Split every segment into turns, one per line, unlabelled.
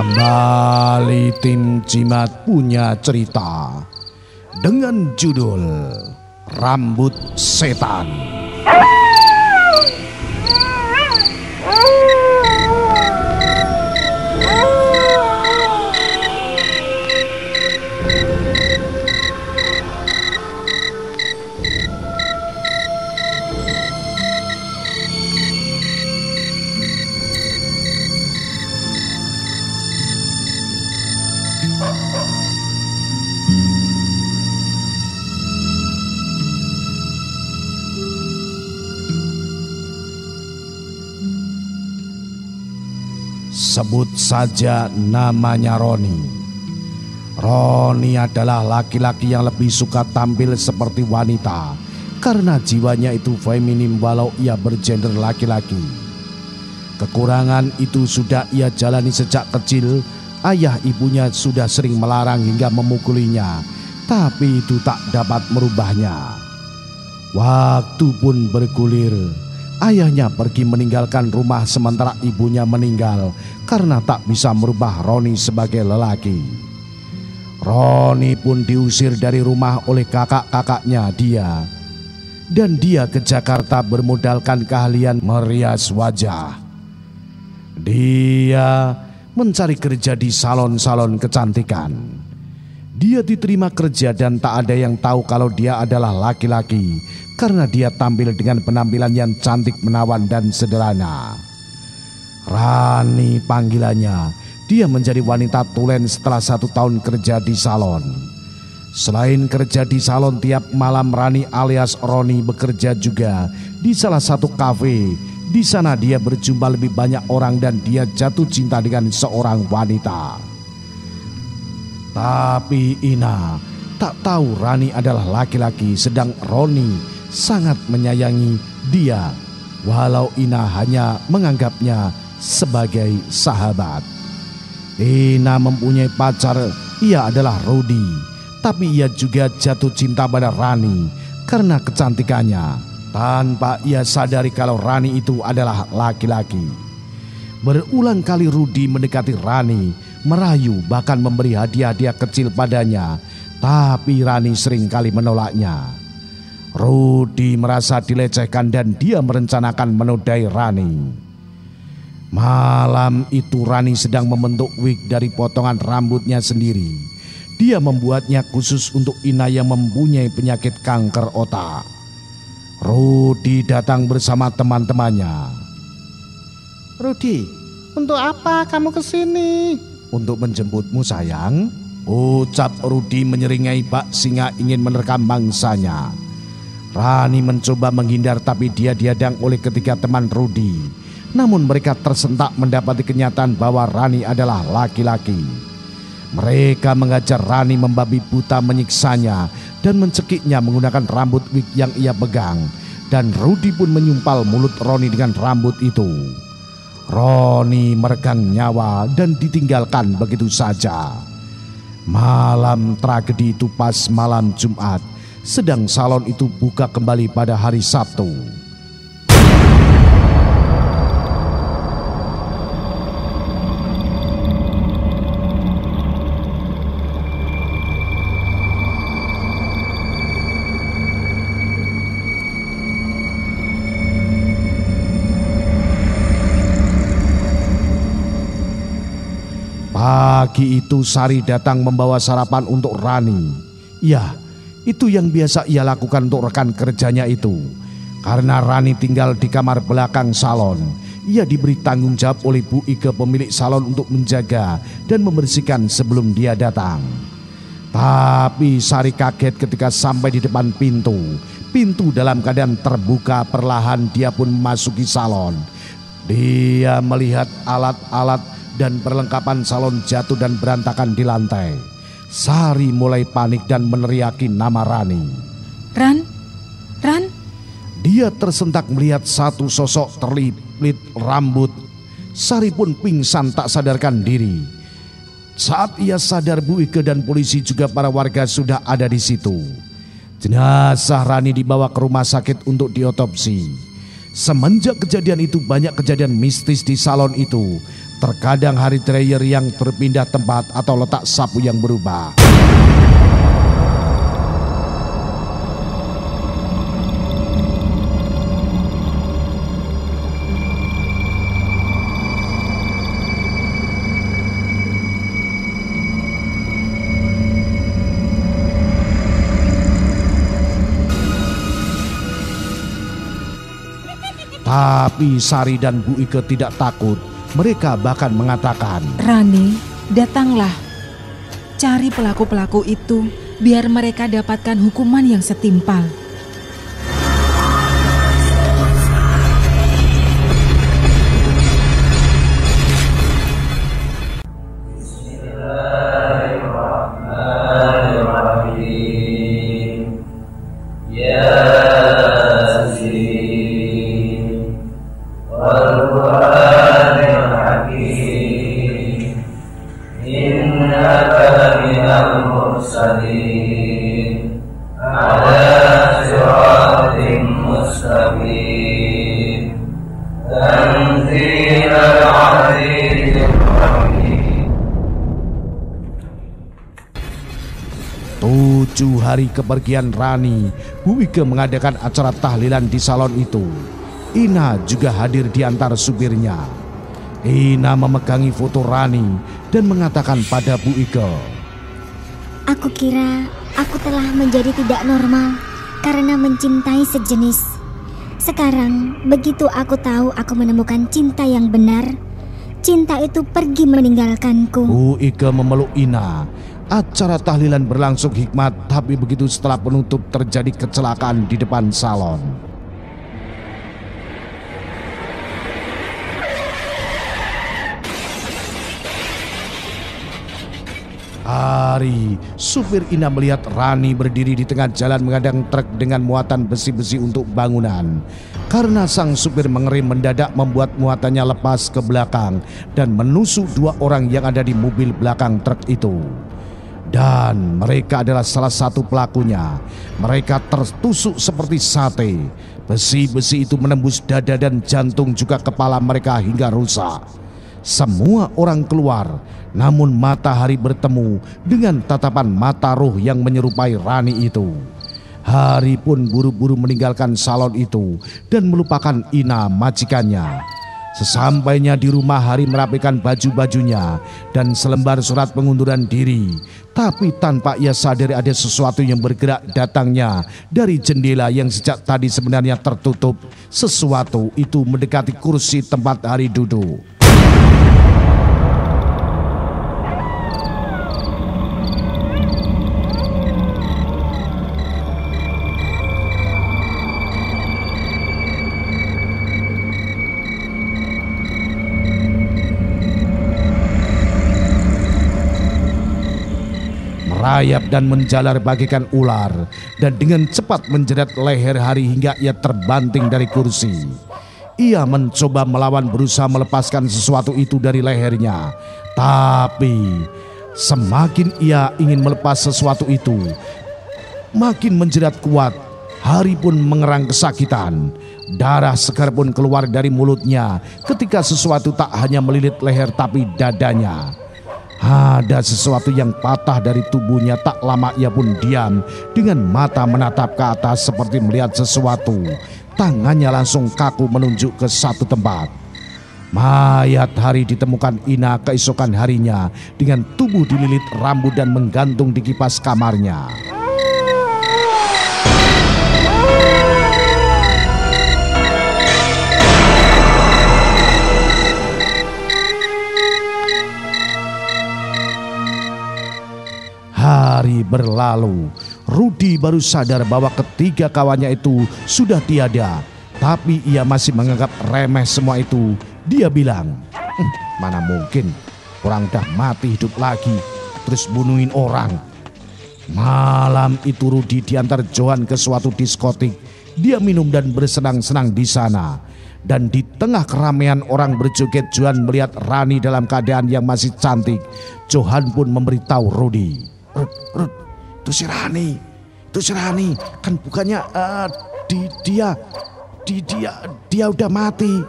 Kembali tim Jimat punya cerita dengan judul Rambut Setan. Sebut saja namanya Roni. Roni adalah laki-laki yang lebih suka tampil seperti wanita karena jiwanya itu feminim walau ia bergender laki-laki. Kekurangan itu sudah ia jalani sejak kecil. Ayah ibunya sudah sering melarang hingga memukulinya, tapi itu tak dapat merubahnya. Waktu pun bergulir. Ayahnya pergi meninggalkan rumah sementara ibunya meninggal karena tak bisa merubah Roni sebagai lelaki. Roni pun diusir dari rumah oleh kakak-kakaknya dia. Dan dia ke Jakarta bermodalkan keahlian merias wajah. Dia mencari kerja di salon-salon kecantikan. Dia diterima kerja dan tak ada yang tahu kalau dia adalah laki-laki karena dia tampil dengan penampilan yang cantik, menawan dan sederhana. Rani panggilannya. Dia menjadi wanita tulen setelah 1 tahun kerja di salon. Selain kerja di salon, tiap malam Rani alias Roni bekerja juga di salah satu kafe. Di sana dia berjumpa lebih banyak orang dan dia jatuh cinta dengan seorang wanita. Tapi Ina tak tahu Rani adalah laki-laki, sedang Roni sangat menyayangi dia walau Ina hanya menganggapnya sebagai sahabat. Ina mempunyai pacar, ia adalah Rudy, tapi ia juga jatuh cinta pada Rani karena kecantikannya tanpa ia sadari kalau Rani itu adalah laki-laki. Berulang kali Rudy mendekati Rani, merayu bahkan memberi hadiah-hadiah kecil padanya, tapi Rani sering kali menolaknya. Rudy merasa dilecehkan dan dia merencanakan menodai Rani. Malam itu Rani sedang membentuk wig dari potongan rambutnya sendiri. Dia membuatnya khusus untuk Ina yang mempunyai penyakit kanker otak. Rudy datang bersama teman-temannya.
Rudy, untuk apa kamu kesini?
Untuk menjemputmu sayang, ucap Rudy menyeringai bak singa ingin menerkam mangsanya. Rani mencoba menghindar tapi dia dihadang oleh ketiga teman Rudy. Namun mereka tersentak mendapati kenyataan bahwa Rani adalah laki-laki. Mereka mengajar Rani membabi buta, menyiksanya dan mencekiknya menggunakan rambut wig yang ia pegang. Dan Rudy pun menyumpal mulut Roni dengan rambut itu. Roni meregang nyawa dan ditinggalkan begitu saja. Malam tragedi itu pas malam Jumat, sedang salon itu buka kembali pada hari Sabtu. Pagi itu Sari datang membawa sarapan untuk Rani. Ya, itu yang biasa ia lakukan untuk rekan kerjanya itu. Karena Rani tinggal di kamar belakang salon, ia diberi tanggung jawab oleh Bu Ike pemilik salon untuk menjaga dan membersihkan sebelum dia datang. Tapi Sari kaget ketika sampai di depan pintu. Pintu dalam keadaan terbuka, perlahan dia pun memasuki salon. Dia melihat alat-alat dan perlengkapan salon jatuh dan berantakan di lantai. Sari mulai panik dan meneriaki nama Rani.
Ran?
Dia tersentak melihat satu sosok terlilit rambut. Sari pun pingsan tak sadarkan diri. Saat ia sadar, Bu Ike dan polisi juga para warga sudah ada di situ. Jenazah Rani dibawa ke rumah sakit untuk diotopsi. Semenjak kejadian itu banyak kejadian mistis di salon itu. Terkadang hari dryer yang berpindah tempat atau letak sapu yang berubah. Tapi Sari dan Bu Ike tidak takut. Mereka bahkan mengatakan,
"Rani, datanglah. Cari pelaku-pelaku itu biar mereka dapatkan hukuman yang setimpal."
Tujuh hari kepergian Rani, Bu Ike mengadakan acara tahlilan di salon itu. Ina juga hadir di antara supirnya. Ina memegangi foto Rani dan mengatakan pada Bu Ike,
"Aku kira aku telah menjadi tidak normal karena mencintai sejenis. Sekarang begitu aku tahu aku menemukan cinta yang benar, cinta itu pergi meninggalkanku."
Bu Ike memeluk Ina. Acara tahlilan berlangsung hikmat, tapi begitu setelah penutup terjadi kecelakaan di depan salon. Hari, supir Ina melihat Rani berdiri di tengah jalan mengadang truk dengan muatan besi-besi untuk bangunan. Karena sang supir mengerem mendadak membuat muatannya lepas ke belakang dan menusuk dua orang yang ada di mobil belakang truk itu. Dan mereka adalah salah satu pelakunya. Mereka tertusuk seperti sate. Besi-besi itu menembus dada dan jantung juga kepala mereka hingga rusak. Semua orang keluar, namun matahari bertemu dengan tatapan mata roh yang menyerupai Rani itu. Hari pun buru-buru meninggalkan salon itu dan melupakan Ina majikannya. Sesampainya di rumah, Hari merapikan baju-bajunya dan selembar surat pengunduran diri. Tapi tanpa ia sadari ada sesuatu yang bergerak datangnya dari jendela yang sejak tadi sebenarnya tertutup. Sesuatu itu mendekati kursi tempat Hari duduk. Merayap dan menjalar bagaikan ular dan dengan cepat menjerat leher Hari hingga ia terbanting dari kursi. Ia mencoba melawan, berusaha melepaskan sesuatu itu dari lehernya. Tapi semakin ia ingin melepas sesuatu itu, makin menjerat kuat. Hari pun mengerang kesakitan. Darah segar pun keluar dari mulutnya ketika sesuatu tak hanya melilit leher tapi dadanya. Ada sesuatu yang patah dari tubuhnya. Tak lama ia pun diam dengan mata menatap ke atas seperti melihat sesuatu. Tangannya langsung kaku menunjuk ke satu tempat. Mayat Hari ditemukan Ina keesokan harinya dengan tubuh dililit rambut dan menggantung di kipas kamarnya. Hari berlalu, Rudi baru sadar bahwa ketiga kawannya itu sudah tiada. Tapi ia masih menganggap remeh semua itu. Dia bilang, mana mungkin orang dah mati hidup lagi terus bunuhin orang. Malam itu Rudi diantar Johan ke suatu diskotik. Dia minum dan bersenang-senang di sana. Dan di tengah keramaian orang berjoget, Johan melihat Rani dalam keadaan yang masih cantik. Johan pun memberitahu Rudi, Rud, itu si Rani, kan bukannya dia Dia udah mati,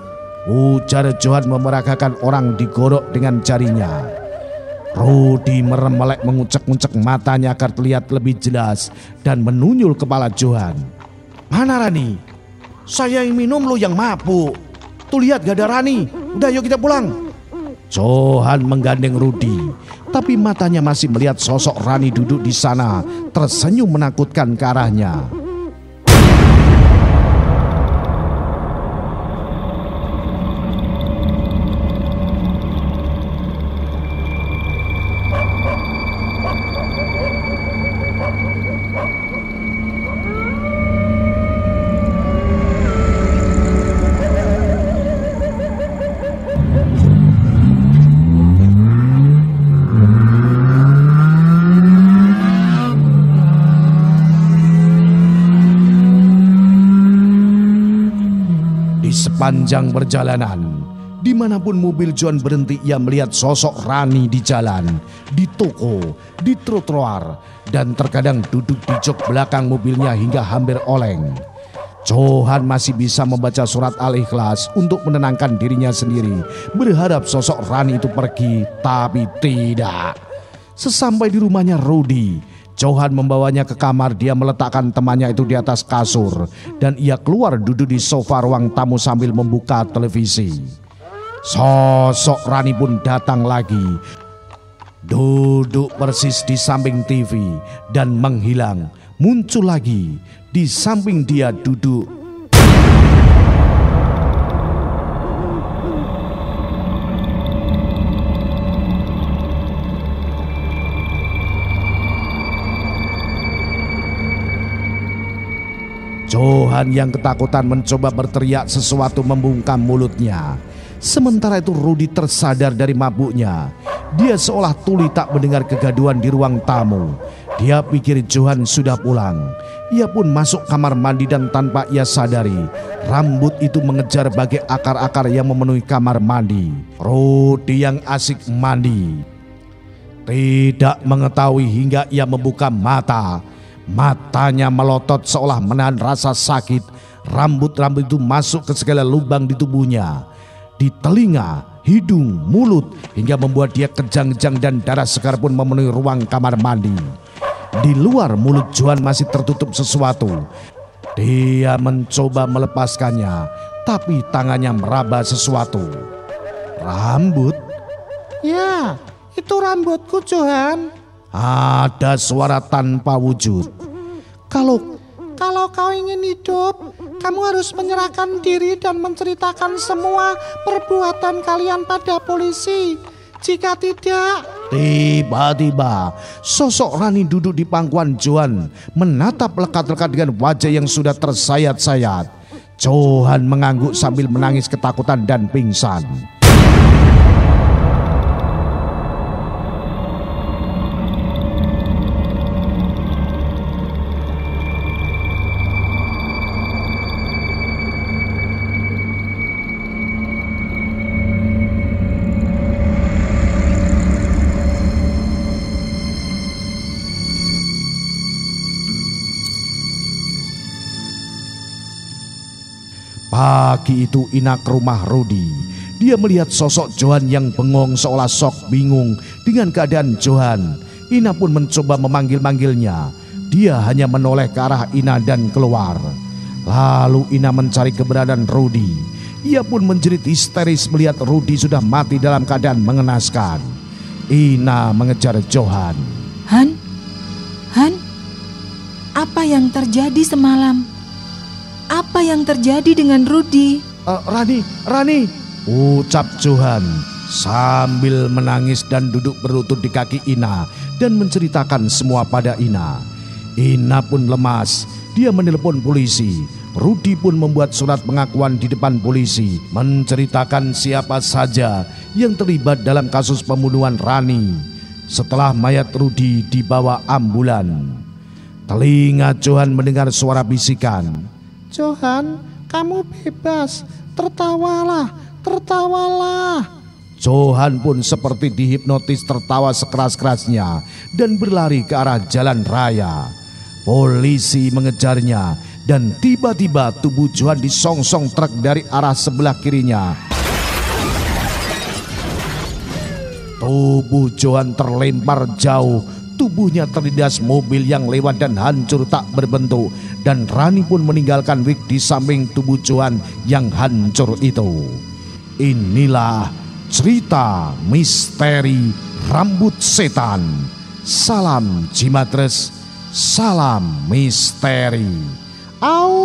ujar Johan memeragakan orang digorok dengan jarinya. Rudi merem melek mengucek-ngucek matanya agar terlihat lebih jelas dan menunyul kepala Johan. Mana Rani? Saya yang minum, lo yang mabuk. Tuh lihat gak ada Rani. Udah yuk kita pulang. Johan menggandeng Rudi, tapi matanya masih melihat sosok Rani duduk di sana, tersenyum menakutkan ke arahnya. Sepanjang perjalanan, dimanapun mobil Johan berhenti, ia melihat sosok Rani di jalan, di toko, di trotoar, dan terkadang duduk di jok belakang mobilnya hingga hampir oleng. Johan masih bisa membaca surat Al-Ikhlas untuk menenangkan dirinya sendiri, berharap sosok Rani itu pergi, tapi tidak. Sesampai di rumahnya Rudi, Johan membawanya ke kamar. Dia meletakkan temannya itu di atas kasur dan ia keluar duduk di sofa ruang tamu sambil membuka televisi. Sosok Rani pun datang lagi, duduk persis di samping TV dan menghilang, muncul lagi di samping dia duduk. Johan yang ketakutan mencoba berteriak sesuatu membungkam mulutnya. Sementara itu Rudi tersadar dari mabuknya. Dia seolah tuli tak mendengar kegaduhan di ruang tamu. Dia pikir Johan sudah pulang. Ia pun masuk kamar mandi dan tanpa ia sadari, rambut itu mengejar bagai akar-akar yang memenuhi kamar mandi. Rudi yang asik mandi tidak mengetahui hingga ia membuka mata. Matanya melotot seolah menahan rasa sakit. Rambut-rambut itu masuk ke segala lubang di tubuhnya, di telinga, hidung, mulut, hingga membuat dia kejang-kejang dan darah segar pun memenuhi ruang kamar mandi. Di luar mulut Johan masih tertutup sesuatu. Dia mencoba melepaskannya, tapi tangannya meraba sesuatu. Rambut?
Ya, itu rambutku, Johan.
Ada suara tanpa wujud.
Kalau kau ingin hidup, kamu harus menyerahkan diri dan menceritakan semua perbuatan kalian pada polisi. Jika tidak... Tiba-tiba sosok Rani duduk di pangkuan Johan, menatap lekat-lekat dengan wajah yang sudah tersayat-sayat. Johan mengangguk sambil menangis ketakutan dan pingsan. Pagi itu Ina ke rumah Rudi. Dia melihat sosok Johan yang bengong seolah sok bingung dengan keadaan Johan. Ina pun mencoba memanggil-manggilnya. Dia hanya menoleh ke arah Ina dan keluar. Lalu Ina mencari keberadaan Rudi. Ia pun menjerit histeris melihat Rudi sudah mati dalam keadaan mengenaskan. Ina mengejar Johan.
Han, apa yang terjadi semalam? Apa yang terjadi dengan Rudi?
Rani, ucap Johan sambil menangis dan duduk berlutut di kaki Ina dan menceritakan semua pada Ina. Ina pun lemas. Dia menelpon polisi. Rudi pun membuat surat pengakuan di depan polisi, menceritakan siapa saja yang terlibat dalam kasus pembunuhan Rani. Setelah mayat Rudi dibawa ambulan, telinga Johan mendengar suara bisikan.
Johan, kamu bebas. Tertawalah.
Johan pun seperti dihipnotis tertawa sekeras-kerasnya dan berlari ke arah jalan raya. Polisi mengejarnya.
dan tiba-tiba tubuh Johan disongsong truk dari arah sebelah kirinya. Tubuh Johan terlempar jauh, tubuhnya terlindas mobil yang lewat dan hancur tak berbentuk, dan Rani pun meninggalkan Wik di samping tubuh Johan yang hancur itu. Inilah cerita misteri rambut setan. Salam Jimatres, salam misteri. Au.